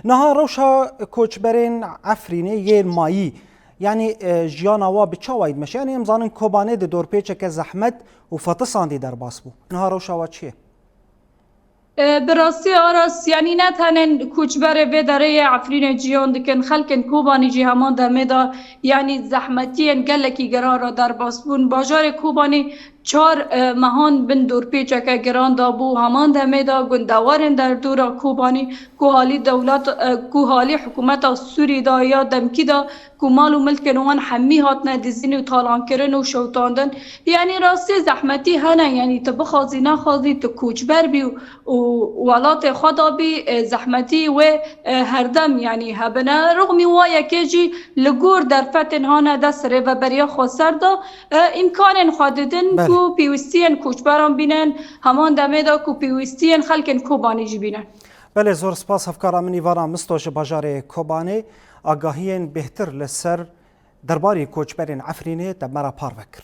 نها روشا کوچبرین عفرینه یه مایی یعنی جیانا وا بچاوید مش یعنی امزانن کوبانه د دور پیچه که زحمت و فتصاندی در باس بو نها روشا وا چیه براستی آراس یعنی نه تنن کوچبر به دره عفرین جیان دکن خلکن کوبانی جی همان دمه دا یعنی زحمتی گلکی گران را در باسبون باجار کوبانی چار مهان بن دور پیچه که گران دا بو همان دمه دا گندوارن در دورا کوبانی کوهالی دولت کوهالی حکومت سوری دا یا دمکی دا کومال و ملک نوان حمی هاتنه دزین و طالان کرن و شوتاندن یعنی راستی زحمتی هنه یعنی تو بخوازی نخوازی تو کوچبر بی و ولات خدا بی زحمتی و هردم یعنی هبنه رغمی وای که جی لگور در فتن هانه دست ره و بریا خسر دا امکان خاددن کو پیوستین کوچبران بینن همان دمه دا کو پیوستین خلکن کوبانی جی بینن بله زور سپاس افکار منی وارا مستوش باجار کوبانه آگاهین بهتر لسر درباری کوچبرین عفرینه در مرا پار وکر